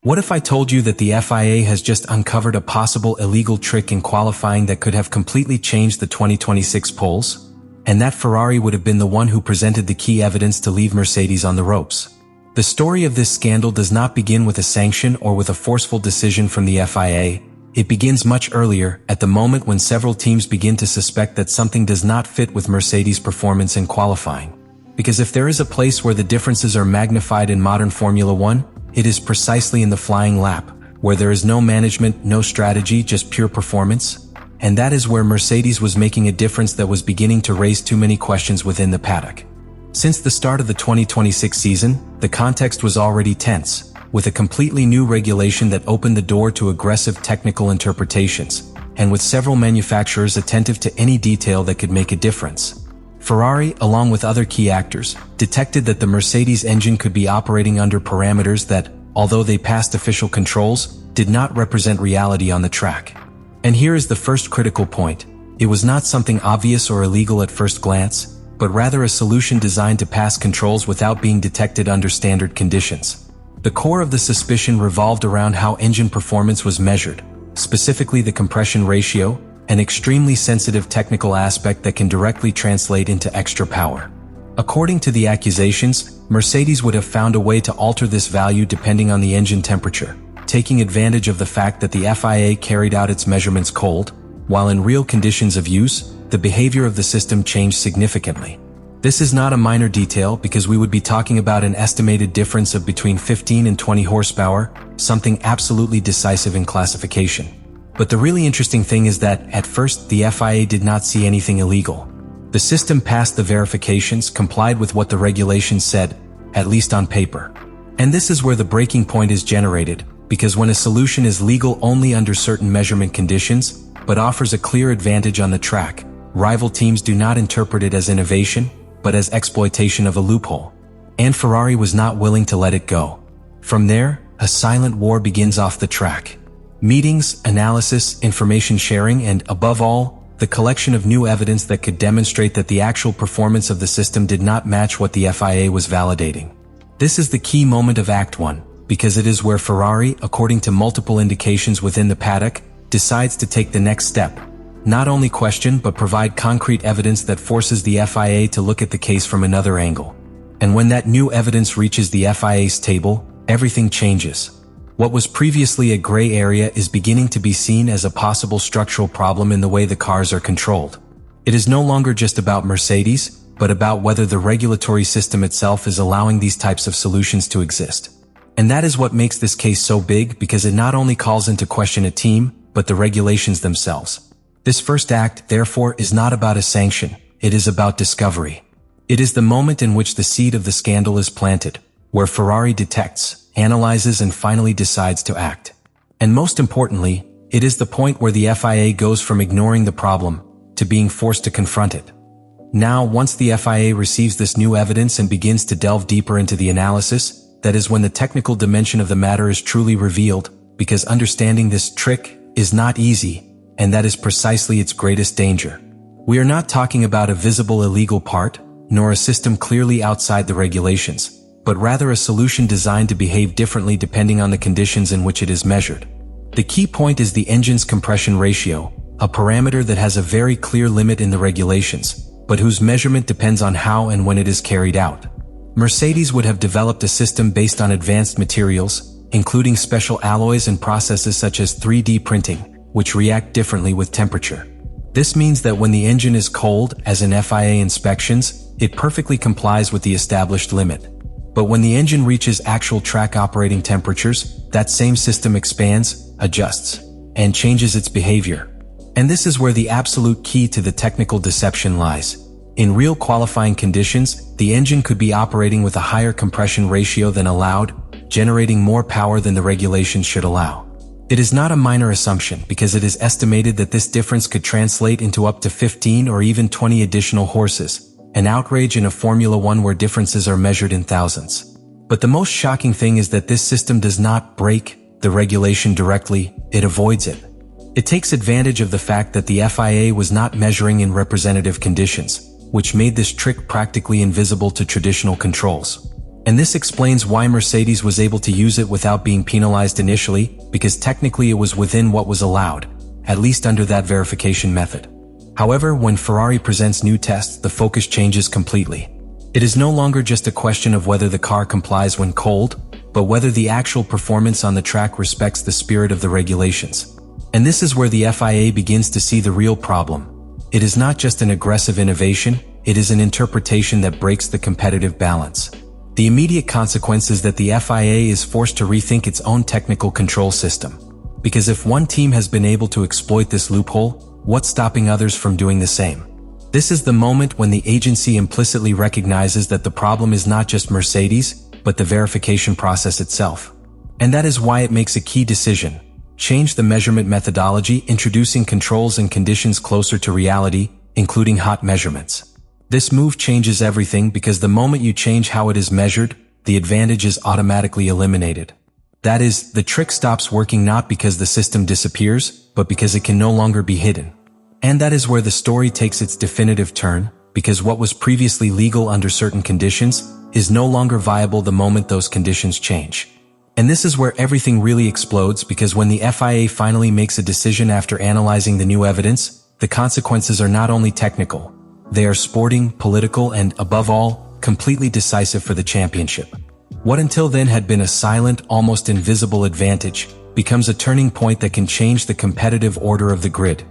What if I told you that the FIA has just uncovered a possible illegal trick in qualifying that could have completely changed the 2026 polls? And that Ferrari would have been the one who presented the key evidence to leave Mercedes on the ropes. The story of this scandal does not begin with a sanction or with a forceful decision from the FIA. It begins much earlier, at the moment when several teams begin to suspect that something does not fit with Mercedes' performance in qualifying. Because if there is a place where the differences are magnified in modern Formula One, it is precisely in the flying lap, where there is no management, no strategy, just pure performance. And that is where Mercedes was making a difference that was beginning to raise too many questions within the paddock. Since the start of the 2026 season, the context was already tense, with a completely new regulation that opened the door to aggressive technical interpretations, and with several manufacturers attentive to any detail that could make a difference. Ferrari, along with other key actors, detected that the Mercedes engine could be operating under parameters that, although they passed official controls, did not represent reality on the track. And here is the first critical point. It was not something obvious or illegal at first glance, but rather a solution designed to pass controls without being detected under standard conditions. The core of the suspicion revolved around how engine performance was measured, specifically the compression ratio, an extremely sensitive technical aspect that can directly translate into extra power. According to the accusations, Mercedes would have found a way to alter this value depending on the engine temperature, taking advantage of the fact that the FIA carried out its measurements cold, while in real conditions of use, the behavior of the system changed significantly. This is not a minor detail because we would be talking about an estimated difference of between 15 and 20 horsepower, something absolutely decisive in classification. But the really interesting thing is that, at first, the FIA did not see anything illegal. The system passed the verifications, complied with what the regulations said, at least on paper. And this is where the breaking point is generated, because when a solution is legal only under certain measurement conditions, but offers a clear advantage on the track, rival teams do not interpret it as innovation, but as exploitation of a loophole. And Ferrari was not willing to let it go. From there, a silent war begins off the track. Meetings, analysis, information sharing, and, above all, the collection of new evidence that could demonstrate that the actual performance of the system did not match what the FIA was validating. This is the key moment of Act 1, because it is where Ferrari, according to multiple indications within the paddock, decides to take the next step. Not only question but provide concrete evidence that forces the FIA to look at the case from another angle. And when that new evidence reaches the FIA's table, everything changes. What was previously a gray area is beginning to be seen as a possible structural problem in the way the cars are controlled. It is no longer just about Mercedes, but about whether the regulatory system itself is allowing these types of solutions to exist. And that is what makes this case so big, because it not only calls into question a team, but the regulations themselves. This first act, therefore, is not about a sanction, it is about discovery. It is the moment in which the seed of the scandal is planted, where Ferrari detects, analyzes, and finally decides to act. And most importantly, it is the point where the FIA goes from ignoring the problem to being forced to confront it. Now, once the FIA receives this new evidence and begins to delve deeper into the analysis, that is when the technical dimension of the matter is truly revealed, because understanding this trick is not easy, and that is precisely its greatest danger. We are not talking about a visible illegal part, nor a system clearly outside the regulations, but rather a solution designed to behave differently depending on the conditions in which it is measured. The key point is the engine's compression ratio, a parameter that has a very clear limit in the regulations, but whose measurement depends on how and when it is carried out. Mercedes would have developed a system based on advanced materials, including special alloys and processes such as 3D printing, which react differently with temperature. This means that when the engine is cold, as in FIA inspections, it perfectly complies with the established limit. But when the engine reaches actual track operating temperatures, that same system expands, adjusts, and changes its behavior. And this is where the absolute key to the technical deception lies. In real qualifying conditions, the engine could be operating with a higher compression ratio than allowed, generating more power than the regulations should allow. It is not a minor assumption, because it is estimated that this difference could translate into up to 15 or even 20 additional horses. An outrage in a Formula One where differences are measured in thousands. But the most shocking thing is that this system does not break the regulation directly, it avoids it. It takes advantage of the fact that the FIA was not measuring in representative conditions, which made this trick practically invisible to traditional controls. And this explains why Mercedes was able to use it without being penalized initially, because technically it was within what was allowed, at least under that verification method. However, when Ferrari presents new tests, the focus changes completely. It is no longer just a question of whether the car complies when cold, but whether the actual performance on the track respects the spirit of the regulations. And this is where the FIA begins to see the real problem. It is not just an aggressive innovation, it is an interpretation that breaks the competitive balance. The immediate consequence is that the FIA is forced to rethink its own technical control system. Because if one team has been able to exploit this loophole, what's stopping others from doing the same? This is the moment when the agency implicitly recognizes that the problem is not just Mercedes, but the verification process itself. And that is why it makes a key decision: change the measurement methodology, introducing controls and conditions closer to reality, including hot measurements. This move changes everything because the moment you change how it is measured, the advantage is automatically eliminated. That is, the trick stops working not because the system disappears, but because it can no longer be hidden. And that is where the story takes its definitive turn, because what was previously legal under certain conditions is no longer viable the moment those conditions change. And this is where everything really explodes, because when the FIA finally makes a decision after analyzing the new evidence, the consequences are not only technical, they are sporting, political, and, above all, completely decisive for the championship. What until then had been a silent, almost invisible advantage, becomes a turning point that can change the competitive order of the grid.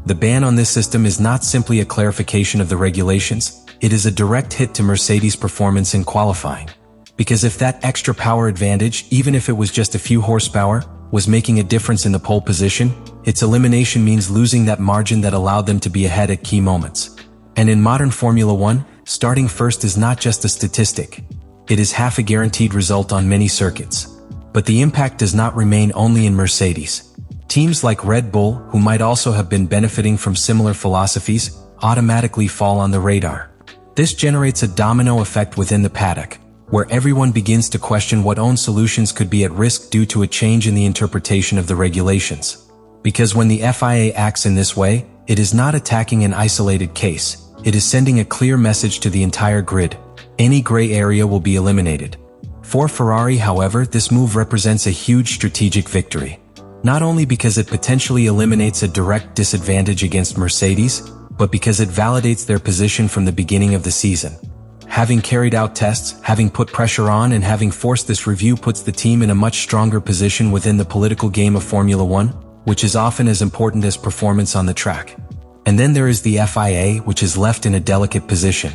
The ban on this system is not simply a clarification of the regulations, it is a direct hit to Mercedes' performance in qualifying. Because if that extra power advantage, even if it was just a few horsepower, was making a difference in the pole position, its elimination means losing that margin that allowed them to be ahead at key moments. And in modern Formula One, starting first is not just a statistic. It is half a guaranteed result on many circuits. But the impact does not remain only in Mercedes. Teams like Red Bull, who might also have been benefiting from similar philosophies, automatically fall on the radar. This generates a domino effect within the paddock, where everyone begins to question what own solutions could be at risk due to a change in the interpretation of the regulations. Because when the FIA acts in this way, it is not attacking an isolated case, it is sending a clear message to the entire grid. Any gray area will be eliminated. For Ferrari, however, this move represents a huge strategic victory. Not only because it potentially eliminates a direct disadvantage against Mercedes, but because it validates their position from the beginning of the season. Having carried out tests, having put pressure on, and having forced this review puts the team in a much stronger position within the political game of Formula One, which is often as important as performance on the track. And then there is the FIA, which is left in a delicate position.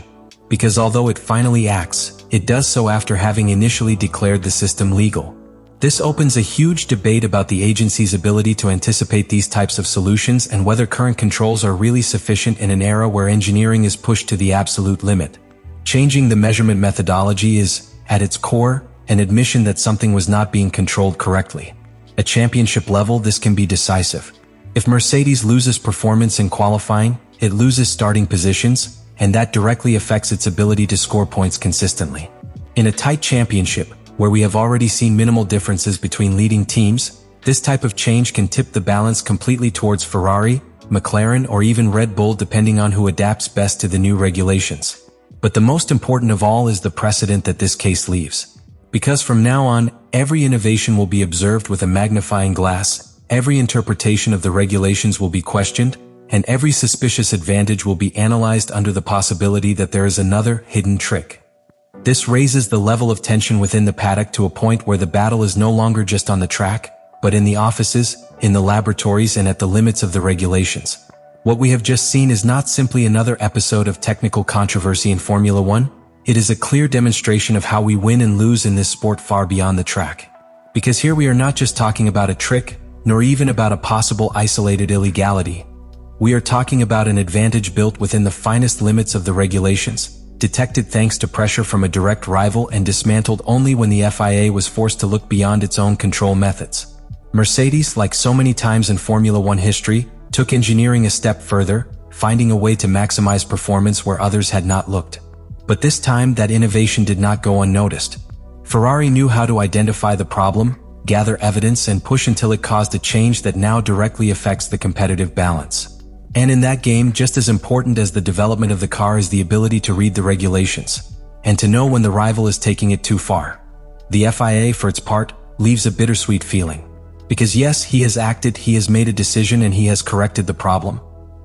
Because although it finally acts, it does so after having initially declared the system legal. This opens a huge debate about the agency's ability to anticipate these types of solutions and whether current controls are really sufficient in an era where engineering is pushed to the absolute limit. Changing the measurement methodology is, at its core, an admission that something was not being controlled correctly. At championship level, this can be decisive. If Mercedes loses performance in qualifying, it loses starting positions, and that directly affects its ability to score points consistently. In a tight championship, where we have already seen minimal differences between leading teams, this type of change can tip the balance completely towards Ferrari, McLaren, or even Red Bull, depending on who adapts best to the new regulations. But the most important of all is the precedent that this case leaves. Because from now on, every innovation will be observed with a magnifying glass, every interpretation of the regulations will be questioned, and every suspicious advantage will be analyzed under the possibility that there is another hidden trick. This raises the level of tension within the paddock to a point where the battle is no longer just on the track, but in the offices, in the laboratories, and at the limits of the regulations. What we have just seen is not simply another episode of technical controversy in Formula One, it is a clear demonstration of how we win and lose in this sport far beyond the track. Because here we are not just talking about a trick, nor even about a possible isolated illegality. We are talking about an advantage built within the finest limits of the regulations, detected thanks to pressure from a direct rival and dismantled only when the FIA was forced to look beyond its own control methods. Mercedes, like so many times in Formula One history, took engineering a step further, finding a way to maximize performance where others had not looked. But this time, that innovation did not go unnoticed. Ferrari knew how to identify the problem, gather evidence, and push until it caused a change that now directly affects the competitive balance. And in that game, just as important as the development of the car is the ability to read the regulations. and to know when the rival is taking it too far. The FIA, for its part, leaves a bittersweet feeling. Because yes, he has acted, he has made a decision, and he has corrected the problem.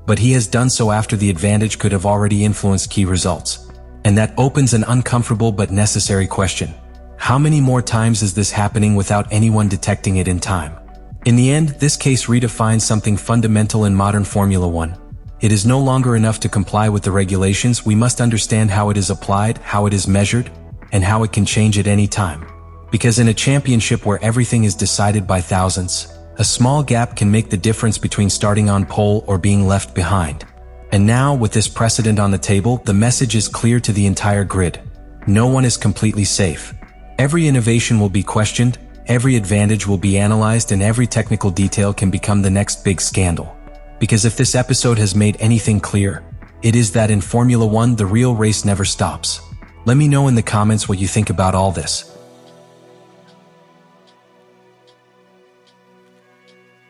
But he has done so after the advantage could have already influenced key results. And that opens an uncomfortable but necessary question. How many more times is this happening without anyone detecting it in time? In the end, this case redefines something fundamental in modern Formula One. It is no longer enough to comply with the regulations, we must understand how it is applied, how it is measured, and how it can change at any time. Because in a championship where everything is decided by thousands, a small gap can make the difference between starting on pole or being left behind. And now, with this precedent on the table, the message is clear to the entire grid. No one is completely safe. Every innovation will be questioned, every advantage will be analyzed, and every technical detail can become the next big scandal. Because if this episode has made anything clear, it is that in Formula One, the real race never stops. Let me know in the comments what you think about all this.